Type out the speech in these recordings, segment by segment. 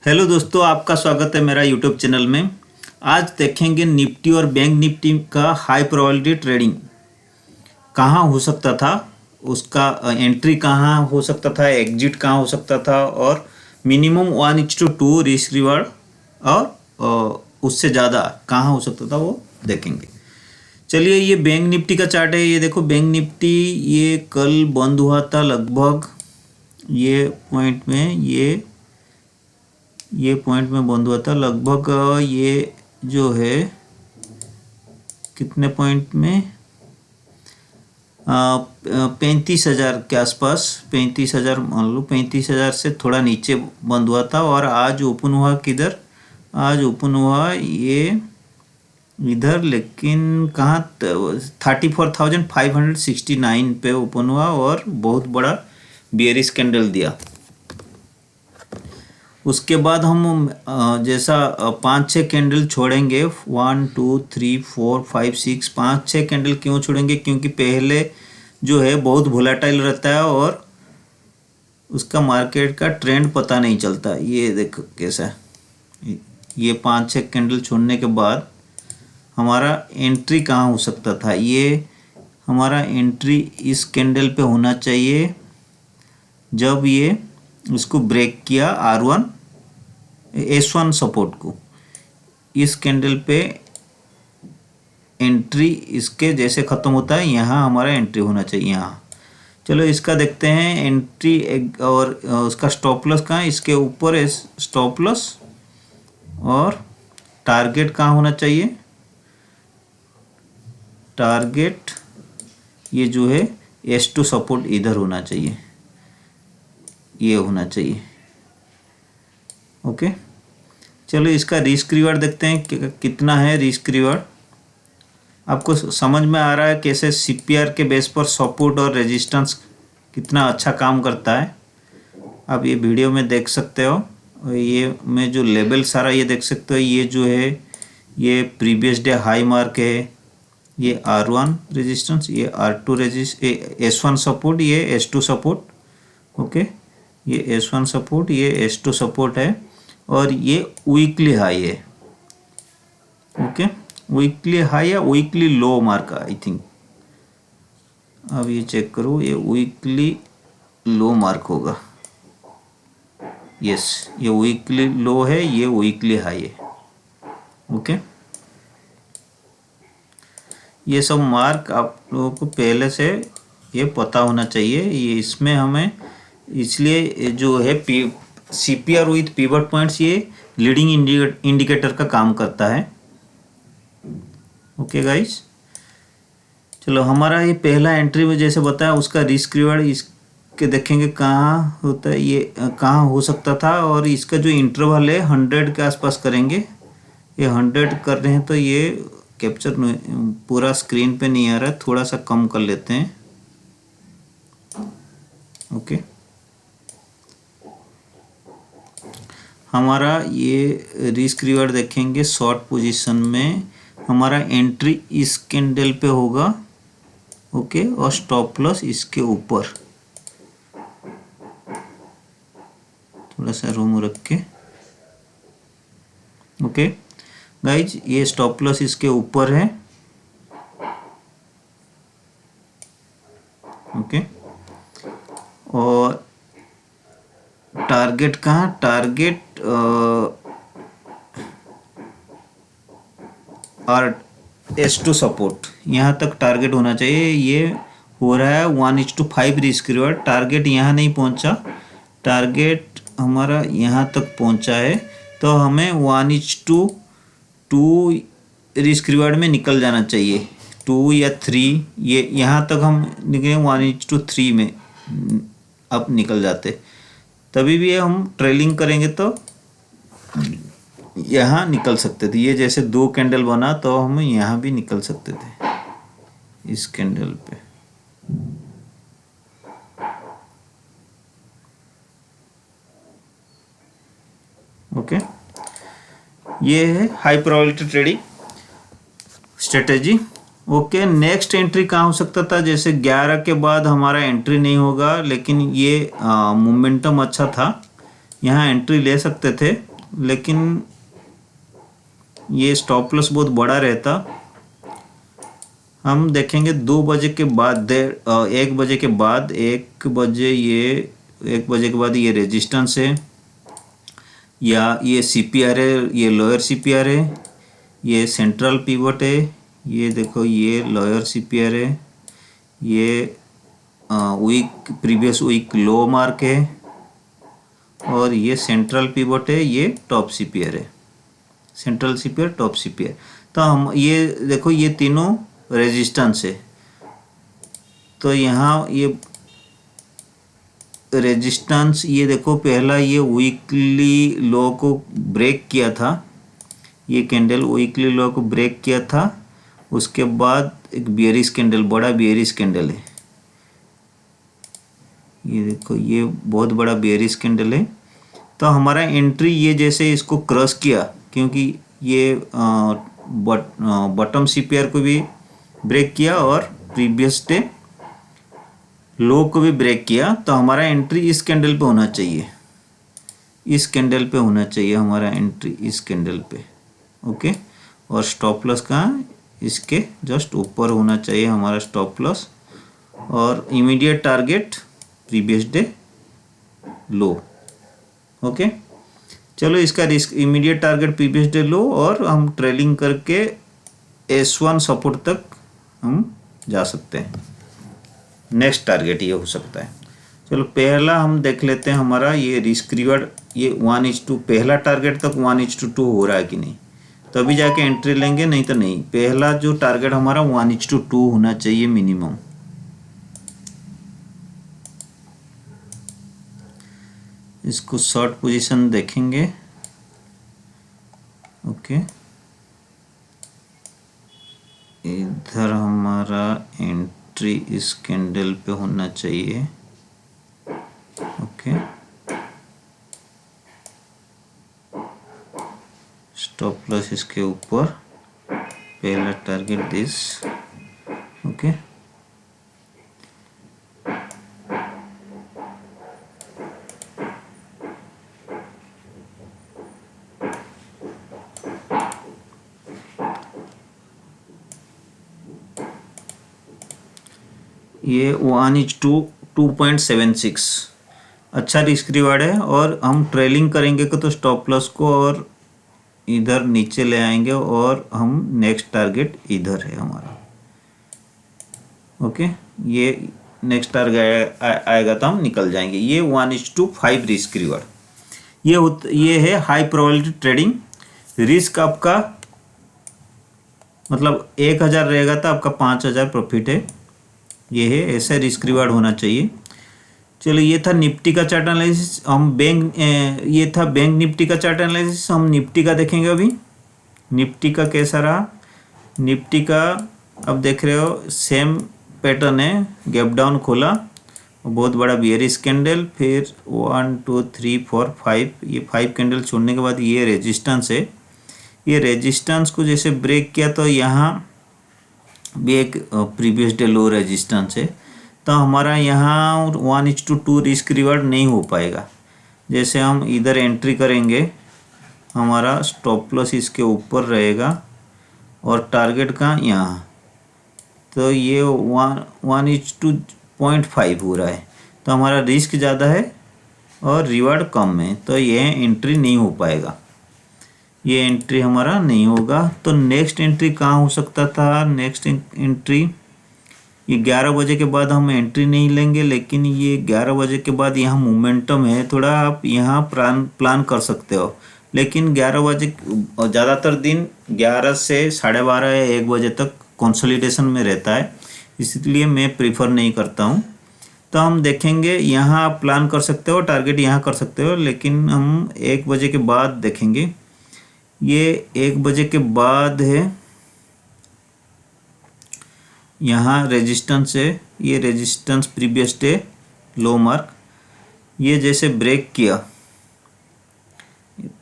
Hello दोस्तों, आपका स्वागत है मेरा यूट्यूब चैनल में। आज देखेंगे निफ्टी और बैंक निफ्टी का हाई प्रोबेबिलिटी ट्रेडिंग कहाँ हो सकता था, उसका एंट्री कहाँ हो सकता था, एग्जिट कहाँ हो सकता था और मिनिमम 1:2 रिस्क रिवार्ड और उससे ज़्यादा कहाँ हो सकता था वो देखेंगे। चलिए, ये बैंक निफ्टी का चार्ट है। ये देखो, बैंक निफ्टी ये कल बंद हुआ था लगभग ये पॉइंट में, ये पॉइंट में बंद हुआ था लगभग। ये जो है कितने पॉइंट में, 35,000 के आसपास, 35,000 मान लो, 35,000 से थोड़ा नीचे बंद हुआ था। और आज ओपन हुआ किधर, आज ओपन हुआ ये इधर, लेकिन कहाँ, 34,569 पे ओपन हुआ और बहुत बड़ा बेयरिश कैंडल दिया। उसके बाद हम जैसा 5-6 कैंडल छोड़ेंगे, 1 2 3 4 5 6, 5-6 कैंडल क्यों छोड़ेंगे, क्योंकि पहले जो है बहुत वोलेटाइल रहता है और उसका मार्केट का ट्रेंड पता नहीं चलता। ये देखो कैसा है, ये 5-6 कैंडल छोड़ने के बाद हमारा एंट्री कहाँ हो सकता था। ये हमारा एंट्री इस कैंडल पे होना चाहिए जब ये इसको ब्रेक किया, R1 S1 सपोर्ट को। इस कैंडल पे एंट्री इसके जैसे ख़त्म होता है, यहाँ हमारा एंट्री होना चाहिए यहाँ। चलो इसका देखते हैं एंट्री और उसका स्टॉप लॉस कहाँ है, इसके ऊपर है स्टॉप लॉस। और टारगेट कहाँ होना चाहिए, टारगेट ये जो है S2 सपोर्ट इधर होना चाहिए, ये होना चाहिए। ओके, चलो इसका रिस्क रिवार्ड देखते हैं कितना है रिस्क रिवार्ड। आपको समझ में आ रहा है कैसे CPR के बेस पर सपोर्ट और रेजिस्टेंस कितना अच्छा काम करता है। आप ये वीडियो में देख सकते हो। और ये में जो लेवल सारा ये देख सकते हो, ये जो है ये प्रीवियस डे हाई मार्क है, ये R1 रेजिस्टेंस, ये R2 S1 सपोर्ट, ये S2 सपोर्ट। ओके, ये S1 सपोर्ट, ये S2 सपोर्ट है और ये वीकली हाई है। ओके, वीकली हाई या weekly low mark I think. अब ये चेक करो, ये वीकली लो मार्क होगा। यस, ये वीकली लो है, ये वीकली हाई है। ओके, ये सब मार्क आप लोगों को पहले से ये पता होना चाहिए। ये इसमें हमें इसलिए जो है CPR विथ पिवट पॉइंट्स ये लीडिंग इंडिकेटर का काम करता है। ओके गाइस, चलो हमारा ये पहला एंट्री में जैसे बताया, उसका रिस्क रिवार्ड इसके देखेंगे कहाँ होता है, ये कहाँ हो सकता था। और इसका जो इंटरवल है 100 के आसपास करेंगे। ये 100 कर रहे हैं तो ये कैप्चर पूरा स्क्रीन पे नहीं आ रहा है, थोड़ा सा कम कर लेते हैं। ओके, हमारा ये रिस्क रिवार्ड देखेंगे शॉर्ट पोजीशन में, हमारा एंट्री इस कैंडल पे होगा। ओके, और स्टॉप लॉस इसके ऊपर, थोड़ा सा रूम रख के। ओके गाइज, ये स्टॉप लॉस इसके ऊपर है। ओके, और टारगेट कहाँ, टारगेट और S2 सपोर्ट यहाँ तक टारगेट होना चाहिए। ये हो रहा है 1:5 रिस्क रिवार्ड। टारगेट यहाँ नहीं पहुँचा, टारगेट हमारा यहाँ तक पहुँचा है, तो हमें 1:2 रिस्क रिवार्ड में निकल जाना चाहिए, 2 या 3। ये यहाँ तक हम निकले 1:3 में अब निकल जाते, तभी भी हम ट्रेलिंग करेंगे तो यहाँ निकल सकते थे। ये जैसे 2 कैंडल बना तो हम यहाँ भी निकल सकते थे इस कैंडल पे। ओके, ये है high probability trading strategy. Okay, next entry कहाँ हो सकता था, जैसे 11 के बाद हमारा एंट्री नहीं होगा, लेकिन ये मोमेंटम अच्छा था, यहाँ एंट्री ले सकते थे। लेकिन ये स्टॉप लॉस बहुत बड़ा रहता। हम देखेंगे 2 बजे के बाद 1 बजे के बाद 1 बजे ये रेजिस्टेंस है, या ये सीपीआर है, ये लोअर सीपीआर है, ये सेंट्रल पिवट है, ये देखो ये लोअर सीपीआर है, ये week previous week low mark है, और ये सेंट्रल पिवट है, ये टॉप सीपीआर है, सेंट्रल सीपीआर टॉप सीपीआर। तो हम ये देखो ये तीनों रेजिस्टेंस है। तो यहाँ ये रेजिस्टेंस, ये देखो पहला ये वीकली लो को ब्रेक किया था, ये कैंडल वीकली लो को ब्रेक किया था, उसके बाद एक बियरिश कैंडल, बड़ा बियरिश कैंडल है, ये देखो ये बहुत बड़ा बियरिश कैंडल है। तो हमारा एंट्री ये जैसे इसको क्रॉस किया, क्योंकि ये बॉटम सीपीआर को भी ब्रेक किया और प्रीवियस डे लो को भी ब्रेक किया, तो हमारा एंट्री इस कैंडल पे होना चाहिए, इस कैंडल पे होना चाहिए हमारा एंट्री, इस कैंडल पे। ओके, और स्टॉप लॉस कहाँ, इसके जस्ट ऊपर होना चाहिए हमारा स्टॉप लॉस, और इमीडिएट टारगेट प्रीवियस डे लो। ओके, चलो इसका risk immediate target previous day लो, और हम ट्रेलिंग करके S1 सपोर्ट तक हम जा सकते हैं। नेक्स्ट टारगेट ये हो सकता है। चलो पहला हम देख लेते हैं हमारा ये रिस्क रिवार्ड, ये 1:2 पहला टारगेट तक 1:2 हो रहा है कि नहीं, तभी जाके एंट्री लेंगे, नहीं तो नहीं। पहला जो टारगेट हमारा 1:2 होना चाहिए मिनिमम। इसको शॉर्ट पोजीशन देखेंगे। ओके, इधर हमारा एंट्री इस कैंडल पे होना चाहिए। ओके, स्टॉप लॉस इसके ऊपर, पहला टारगेट दिस। ओके, ये 1:2.76 अच्छा रिस्क रिवार्ड है, और हम ट्रेलिंग करेंगे तो स्टॉप लॉस को और इधर नीचे ले आएंगे, और हम नेक्स्ट टारगेट इधर है हमारा। ओके, ये नेक्स्ट टारगेट आएगा तो हम निकल जाएंगे। ये 1:5 रिस्क रिवार्ड, ये है हाई प्रोबेबिलिटी ट्रेडिंग। रिस्क आपका मतलब 1000 रहेगा तो आपका 5000 प्रॉफिट है, ये है, ऐसा रिस्क रिवार्ड होना चाहिए। चलो ये था निफ्टी का चार्ट एनालिसिस। हम ये था बैंक निफ्टी का चार्ट एनालिसिस। हम निफ्टी का देखेंगे अभी। निफ्टी का कैसा रहा, निफ्टी का अब देख रहे हो सेम पैटर्न है, गैप डाउन खोला, बहुत बड़ा बियरिश कैंडल, फिर 1 2 3 4 5, ये 5 कैंडल छोड़ने के बाद ये रेजिस्टेंस है। ये रेजिस्टेंस को जैसे ब्रेक किया तो यहाँ भी एक प्रीवियस डे लो रेजिस्टेंस है, तो हमारा यहाँ 1:2 रिस्क रिवार्ड नहीं हो पाएगा। जैसे हम इधर एंट्री करेंगे, हमारा स्टॉप लॉस इसके ऊपर रहेगा, और टारगेट कहाँ, यहाँ। तो ये 1:2.5 हो रहा है, तो हमारा रिस्क ज़्यादा है और रिवार्ड कम है, तो ये एंट्री नहीं हो पाएगा, ये एंट्री हमारा नहीं होगा। तो नेक्स्ट एंट्री कहाँ हो सकता था, नेक्स्ट एंट्री ये 11 बजे के बाद हम एंट्री नहीं लेंगे, लेकिन ये 11 बजे के बाद यहाँ मोमेंटम है थोड़ा, आप यहाँ प्लान कर सकते हो। लेकिन 11 बजे ज़्यादातर दिन 11 से 12:30 या 1 बजे तक कंसोलिडेशन में रहता है, इसलिए मैं प्रीफर नहीं करता हूँ। तो हम देखेंगे, यहाँ आप प्लान कर सकते हो, टारगेट यहाँ कर सकते हो, लेकिन हम 1 बजे के बाद देखेंगे। ये 1 बजे के बाद है, यहाँ रेजिस्टेंस है, ये रेजिस्टेंस प्रीवियस डे लो मार्क, ये जैसे ब्रेक किया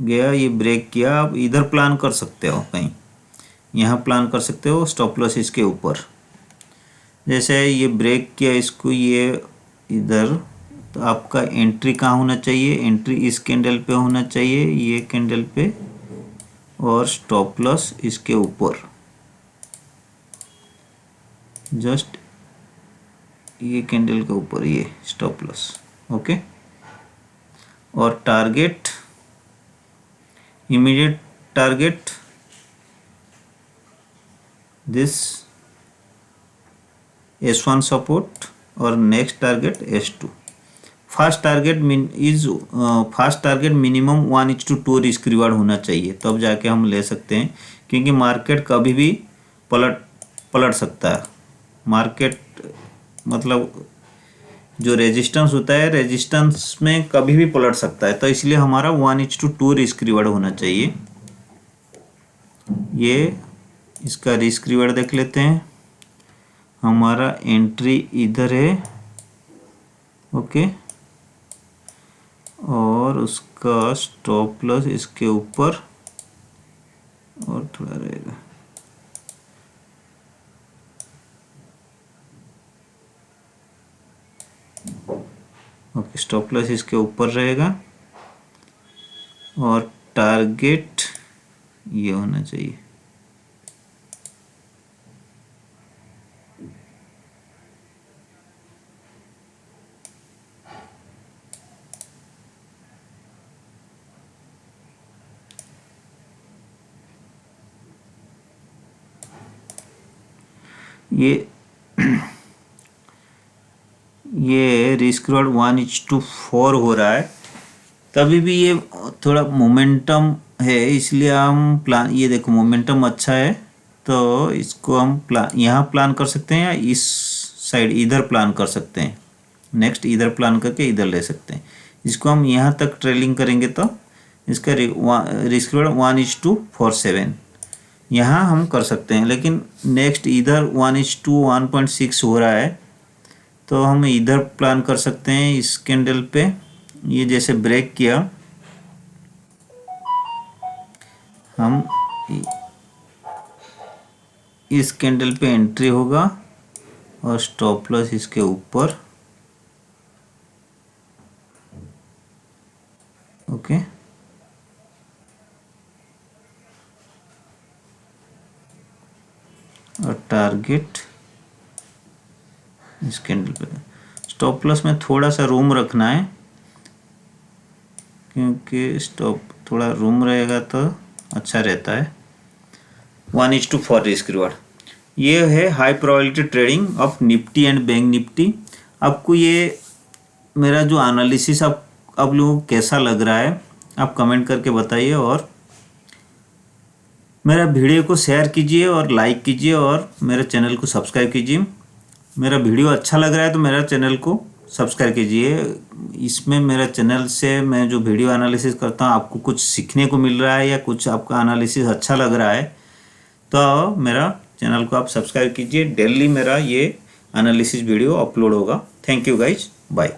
गया, ये ब्रेक किया, आप इधर प्लान कर सकते हो, कहीं यहाँ प्लान कर सकते हो, स्टॉप लॉस इसके ऊपर। जैसे ये ब्रेक किया इसको, ये इधर तो आपका एंट्री कहाँ होना चाहिए, एंट्री इस कैंडल पे होना चाहिए, ये कैंडल पे, और स्टॉप लॉस इसके ऊपर, जस्ट ये कैंडल के ऊपर, ये स्टॉप लॉस। ओके, और target, immediate target this S1 support और next target S2। Fast target minimum 1:2 risk reward होना चाहिए, तब जाके हम ले सकते हैं, क्योंकि मार्केट कभी भी पलट सकता है। मार्केट मतलब जो रेजिस्टेंस होता है, रेजिस्टेंस में कभी भी पलट सकता है, तो इसलिए हमारा 1:2 रिस्क रिवार्ड होना चाहिए। ये इसका रिस्क रिवार्ड देख लेते हैं। हमारा एंट्री इधर है, ओके, और उसका स्टॉप लॉस इसके ऊपर और थोड़ा रहेगा। ओके, स्टॉप लॉस इसके ऊपर रहेगा और टारगेट ये होना चाहिए। ये रिस्क रिवार्ड 1:4 हो रहा है, तभी भी ये थोड़ा मोमेंटम है, इसलिए हम प्लान, ये देखो मोमेंटम अच्छा है, तो इसको हम यहाँ प्लान कर सकते हैं, या इस साइड इधर प्लान कर सकते हैं। नेक्स्ट इधर प्लान करके इधर ले सकते हैं। इसको हम यहाँ तक ट्रेलिंग करेंगे तो इसका रिस्क रिवार्ड 1:47 यहाँ हम कर सकते हैं, लेकिन नेक्स्ट इधर 1:1.6 हो रहा है, तो हम इधर प्लान कर सकते हैं। इस कैंडल पे ये जैसे ब्रेक किया, हम इस कैंडल पे एंट्री होगा और स्टॉप लॉस इसके ऊपर, ओके, और टारगेट इस कैंडल पे। स्टॉप लॉस में थोड़ा सा रूम रखना है, क्योंकि स्टॉप थोड़ा रूम रहेगा तो अच्छा रहता है। 1:4 रिस्क रिवार्ड। ये है high probability trading of Nifty and bank Nifty. आपको ये मेरा जो एनालिसिस आप लोगों को कैसा लग रहा है, आप कमेंट करके बताइए, और मेरा वीडियो को शेयर कीजिए और लाइक कीजिए, और मेरे चैनल को सब्सक्राइब कीजिए। मेरा वीडियो अच्छा लग रहा है तो मेरा चैनल को सब्सक्राइब कीजिए। इसमें मेरा चैनल से मैं जो वीडियो एनालिसिस करता हूँ, आपको कुछ सीखने को मिल रहा है या कुछ आपका एनालिसिस अच्छा लग रहा है, तो मेरा चैनल को आप सब्सक्राइब कीजिए। डेली मेरा ये एनालिसिस वीडियो अपलोड होगा। Thank you guys, bye.